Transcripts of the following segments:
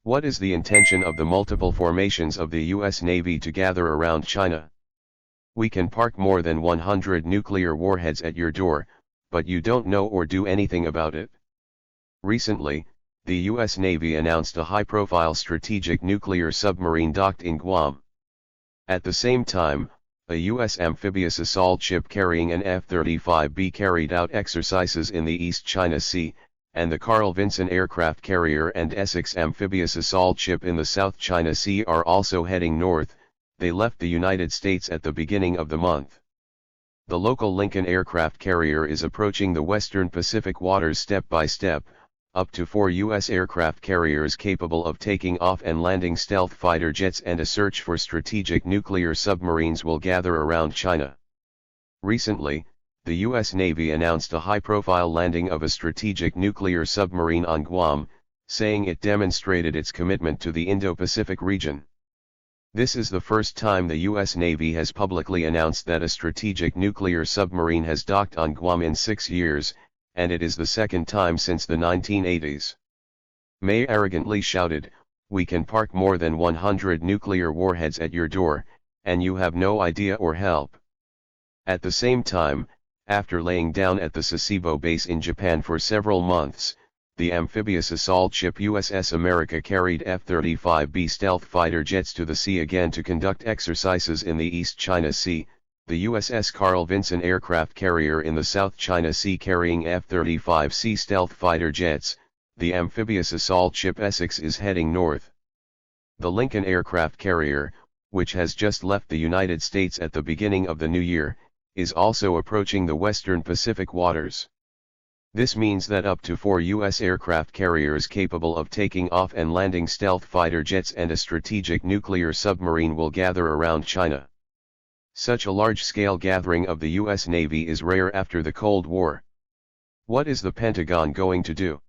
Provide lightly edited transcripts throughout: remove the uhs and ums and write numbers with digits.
What is the intention of the multiple formations of the U.S. Navy to gather around China? We can park more than 100 nuclear warheads at your door, but you don't know or do anything about it. Recently, the U.S. Navy announced a high-profile strategic nuclear submarine docked in Guam. At the same time, a U.S. amphibious assault ship carrying an F-35B carried out exercises in the East China Sea, and the Carl Vinson aircraft carrier and Essex amphibious assault ship in the South China Sea are also heading north. They left the United States at the beginning of the month. The local Lincoln aircraft carrier is approaching the western Pacific waters step by step. Up to 4 U.S. aircraft carriers capable of taking off and landing stealth fighter jets and a search for strategic nuclear submarines will gather around China. Recently, the U.S. Navy announced a high-profile landing of a strategic nuclear submarine on Guam, saying it demonstrated its commitment to the Indo-Pacific region. This is the first time the U.S. Navy has publicly announced that a strategic nuclear submarine has docked on Guam in 6 years, and it is the second time since the 1980s. May arrogantly shouted, "We can park more than 100 nuclear warheads at your door, and you have no idea or help." At the same time, after laying down at the Sasebo base in Japan for several months, the amphibious assault ship USS America carried F-35B stealth fighter jets to the sea again to conduct exercises in the East China Sea, the USS Carl Vinson aircraft carrier in the South China Sea carrying F-35C stealth fighter jets. The amphibious assault ship Essex is heading north. The Lincoln aircraft carrier, which has just left the United States at the beginning of the new year, is also approaching the western Pacific waters. This means that up to 4 U.S. aircraft carriers capable of taking off and landing stealth fighter jets and a strategic nuclear submarine will gather around China. Such a large-scale gathering of the U.S. Navy is rare after the Cold War. What is the Pentagon going to do?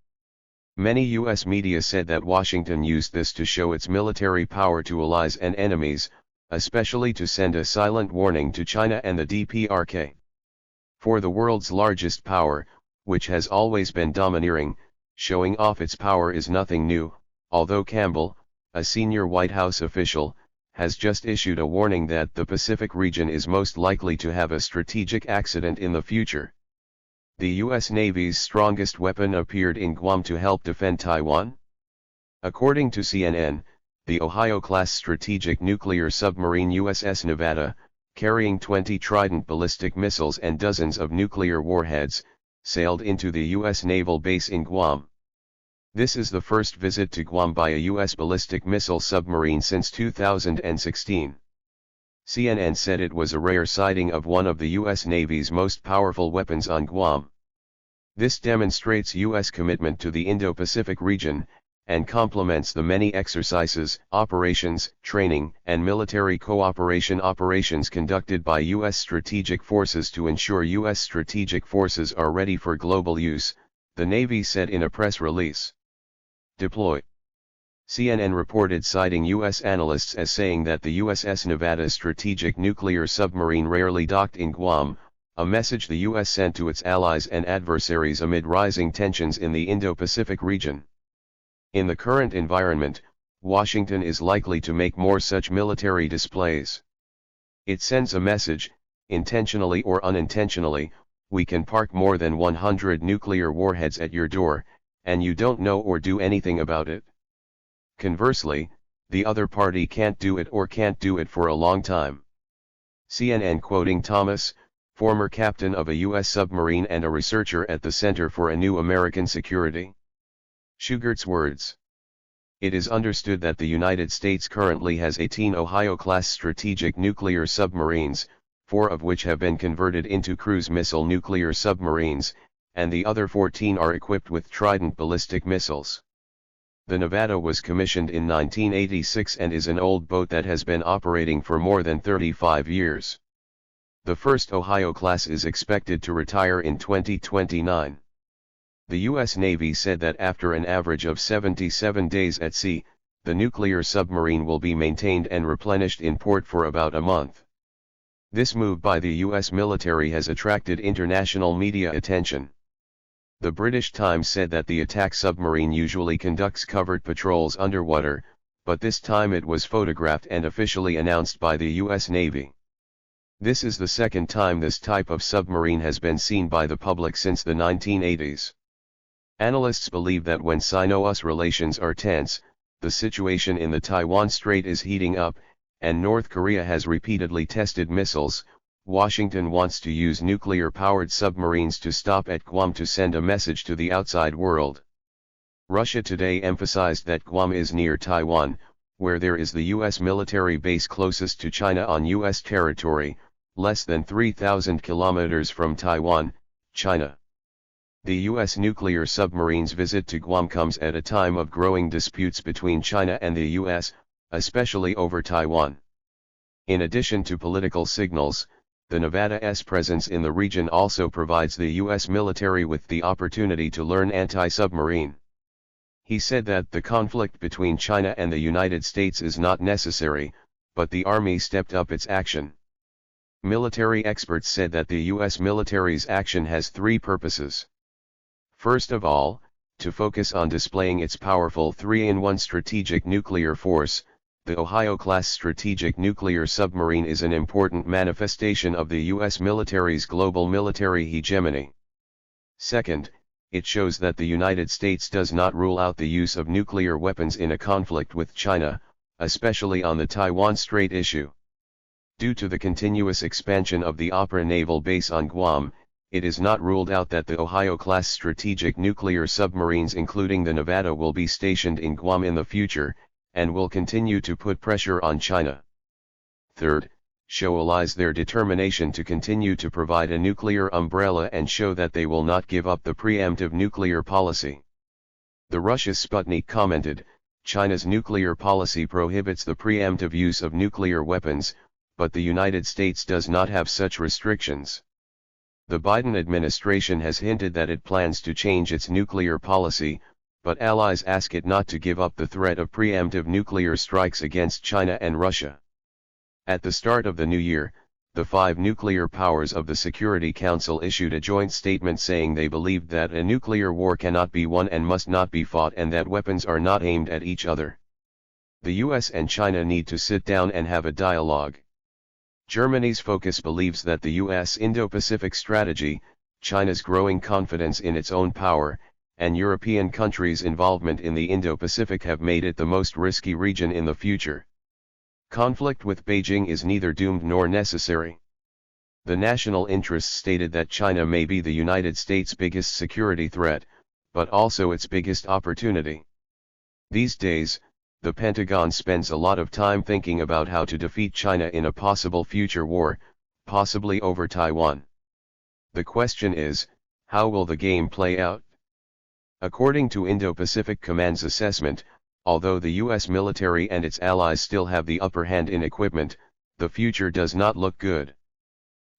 Many U.S. media said that Washington used this to show its military power to allies and enemies, especially to send a silent warning to China and the DPRK. For the world's largest power, which has always been domineering, showing off its power is nothing new, although Campbell, a senior White House official, has just issued a warning that the Pacific region is most likely to have a strategic accident in the future. The U.S. Navy's strongest weapon appeared in Guam to help defend Taiwan? According to CNN, the Ohio-class strategic nuclear submarine USS Nevada, carrying 20 Trident ballistic missiles and dozens of nuclear warheads, sailed into the U.S. naval base in Guam. This is the first visit to Guam by a U.S. ballistic missile submarine since 2016. CNN said it was a rare sighting of one of the U.S. Navy's most powerful weapons on Guam. This demonstrates U.S. commitment to the Indo-Pacific region, and complements the many exercises, operations, training, and military cooperation operations conducted by U.S. strategic forces to ensure U.S. strategic forces are ready for global use, the Navy said in a press release. Deploy. CNN reported citing U.S. analysts as saying that the USS Nevada strategic nuclear submarine rarely docked in Guam, a message the U.S. sent to its allies and adversaries amid rising tensions in the Indo-Pacific region. In the current environment, Washington is likely to make more such military displays. It sends a message, intentionally or unintentionally, we can park more than 100 nuclear warheads at your door, and you don't know or do anything about it. Conversely, the other party can't do it or can't do it for a long time. CNN quoting Thomas, former captain of a U.S. submarine and a researcher at the Center for a New American Security. Shugert's words. It is understood that the United States currently has 18 Ohio-class strategic nuclear submarines, 4 of which have been converted into cruise missile nuclear submarines, and the other 14 are equipped with Trident ballistic missiles. The Nevada was commissioned in 1986 and is an old boat that has been operating for more than 35 years. The first Ohio class is expected to retire in 2029. The U.S. Navy said that after an average of 77 days at sea, the nuclear submarine will be maintained and replenished in port for about a month. This move by the U.S. military has attracted international media attention. The British Times said that the attack submarine usually conducts covert patrols underwater, but this time it was photographed and officially announced by the US Navy. This is the second time this type of submarine has been seen by the public since the 1980s. Analysts believe that when Sino-US relations are tense, the situation in the Taiwan Strait is heating up, and North Korea has repeatedly tested missiles. Washington wants to use nuclear-powered submarines to stop at Guam to send a message to the outside world. Russia today emphasized that Guam is near Taiwan, where there is the U.S. military base closest to China on U.S. territory, less than 3,000 kilometers from Taiwan, China. The U.S. nuclear submarine's visit to Guam comes at a time of growing disputes between China and the U.S., especially over Taiwan. In addition to political signals, the Nevada's presence in the region also provides the U.S. military with the opportunity to learn anti-submarine. He said that the conflict between China and the United States is not necessary, but the Army stepped up its action. Military experts said that the U.S. military's action has three purposes. First of all, to focus on displaying its powerful 3-in-1 strategic nuclear force. The Ohio-class strategic nuclear submarine is an important manifestation of the U.S. military's global military hegemony. Second, it shows that the United States does not rule out the use of nuclear weapons in a conflict with China, especially on the Taiwan Strait issue. Due to the continuous expansion of the Opera naval base on Guam, it is not ruled out that the Ohio-class strategic nuclear submarines including the Nevada will be stationed in Guam in the future, and will continue to put pressure on China. Third, show allies their determination to continue to provide a nuclear umbrella and show that they will not give up the preemptive nuclear policy. The Russia's Sputnik commented, China's nuclear policy prohibits the preemptive use of nuclear weapons, but the United States does not have such restrictions. The Biden administration has hinted that it plans to change its nuclear policy, but allies ask it not to give up the threat of preemptive nuclear strikes against China and Russia. At the start of the new year, the 5 nuclear powers of the Security Council issued a joint statement saying they believed that a nuclear war cannot be won and must not be fought and that weapons are not aimed at each other. The US and China need to sit down and have a dialogue. Germany's Focus believes that the US Indo-Pacific strategy, China's growing confidence in its own power, and European countries' involvement in the Indo-Pacific have made it the most risky region in the future. Conflict with Beijing is neither doomed nor necessary. The national interests stated that China may be the United States' biggest security threat, but also its biggest opportunity. These days, the Pentagon spends a lot of time thinking about how to defeat China in a possible future war, possibly over Taiwan. The question is, how will the game play out? According to Indo-Pacific Command's assessment, although the U.S. military and its allies still have the upper hand in equipment, the future does not look good.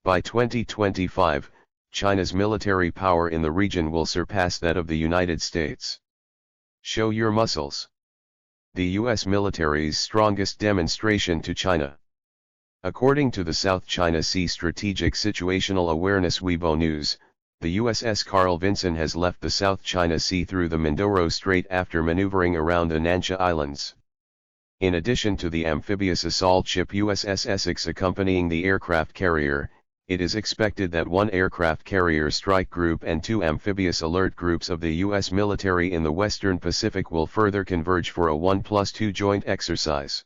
By 2025, China's military power in the region will surpass that of the United States. Show your muscles. The U.S. military's strongest demonstration to China. According to the South China Sea Strategic Situational Awareness Weibo News, the USS Carl Vinson has left the South China Sea through the Mindoro Strait after maneuvering around the Nansha Islands. In addition to the amphibious assault ship USS Essex accompanying the aircraft carrier, it is expected that 1 aircraft carrier strike group and 2 amphibious alert groups of the U.S. military in the Western Pacific will further converge for a 1+2 joint exercise.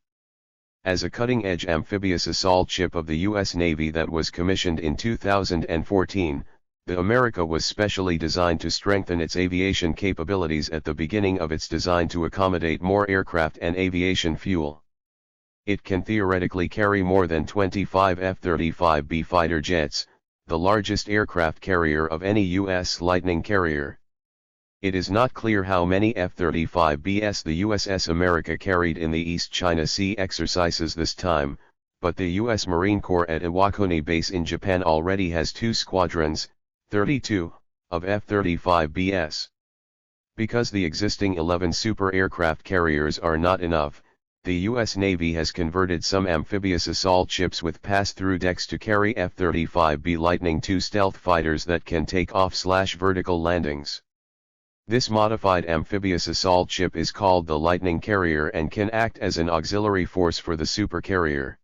As a cutting-edge amphibious assault ship of the U.S. Navy that was commissioned in 2014, the America was specially designed to strengthen its aviation capabilities at the beginning of its design to accommodate more aircraft and aviation fuel. It can theoretically carry more than 25 F-35B fighter jets, the largest aircraft carrier of any U.S. Lightning carrier. It is not clear how many F-35Bs the USS America carried in the East China Sea exercises this time, but the U.S. Marine Corps at Iwakuni Base in Japan already has 2 squadrons, 32, of F-35Bs. Because the existing 11 super aircraft carriers are not enough, The U.S. Navy has converted some amphibious assault ships with pass-through decks to carry F-35B Lightning II stealth fighters that can take off/vertical landings. This modified amphibious assault ship is called the Lightning Carrier and can act as an auxiliary force for the supercarrier.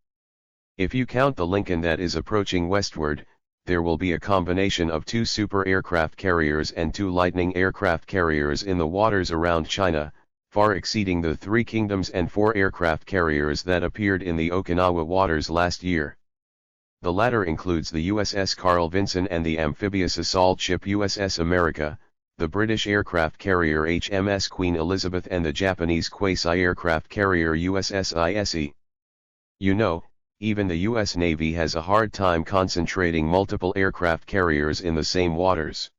If you count the Lincoln that is approaching westward, there will be a combination of 2 super aircraft carriers and 2 Lightning aircraft carriers in the waters around China, far exceeding the 3 Kingdoms and 4 aircraft carriers that appeared in the Okinawa waters last year. The latter includes the USS Carl Vinson and the amphibious assault ship USS America, the British aircraft carrier HMS Queen Elizabeth and the Japanese quasi-aircraft carrier USS Ise. You know, even the U.S. Navy has a hard time concentrating multiple aircraft carriers in the same waters.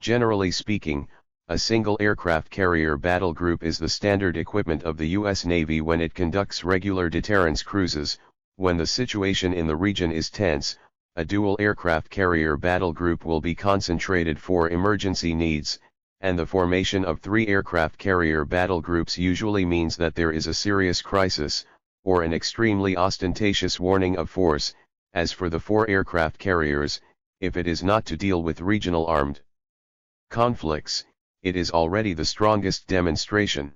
Generally speaking, a single aircraft carrier battle group is the standard equipment of the U.S. Navy when it conducts regular deterrence cruises. When the situation in the region is tense, a dual aircraft carrier battle group will be concentrated for emergency needs, and the formation of 3 aircraft carrier battle groups usually means that there is a serious crisis, or an extremely ostentatious warning of force. As for the 4 aircraft carriers, if it is not to deal with regional armed conflicts, it is already the strongest demonstration.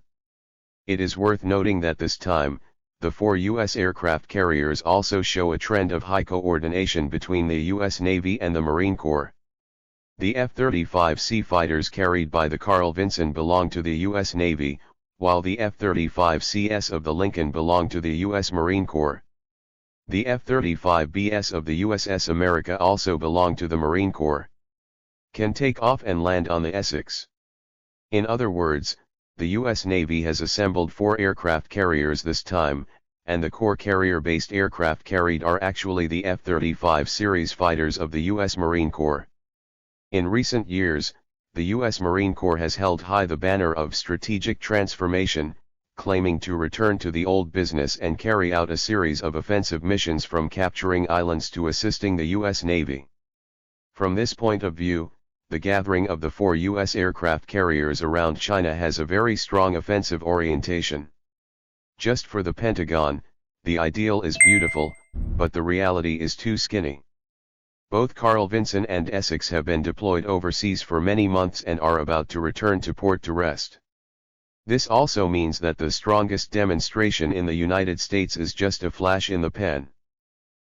It is worth noting that this time, the 4 U.S. aircraft carriers also show a trend of high coordination between the U.S. Navy and the Marine Corps. The F-35C fighters carried by the Carl Vinson belong to the U.S. Navy, while the F-35CS of the Lincoln belong to the U.S. Marine Corps. The F-35BS of the USS America also belong to the Marine Corps. Can take off and land on the Essex. In other words, the U.S. Navy has assembled 4 aircraft carriers this time, and the core carrier-based aircraft carried are actually the F-35 series fighters of the U.S. Marine Corps. In recent years, the U.S. Marine Corps has held high the banner of strategic transformation, claiming to return to the old business and carry out a series of offensive missions from capturing islands to assisting the U.S. Navy. From this point of view, the gathering of the 4 U.S. aircraft carriers around China has a very strong offensive orientation. Just for the Pentagon, the ideal is beautiful, but the reality is too skinny. Both Carl Vinson and Essex have been deployed overseas for many months and are about to return to port to rest. This also means that the strongest demonstration in the United States is just a flash in the pan.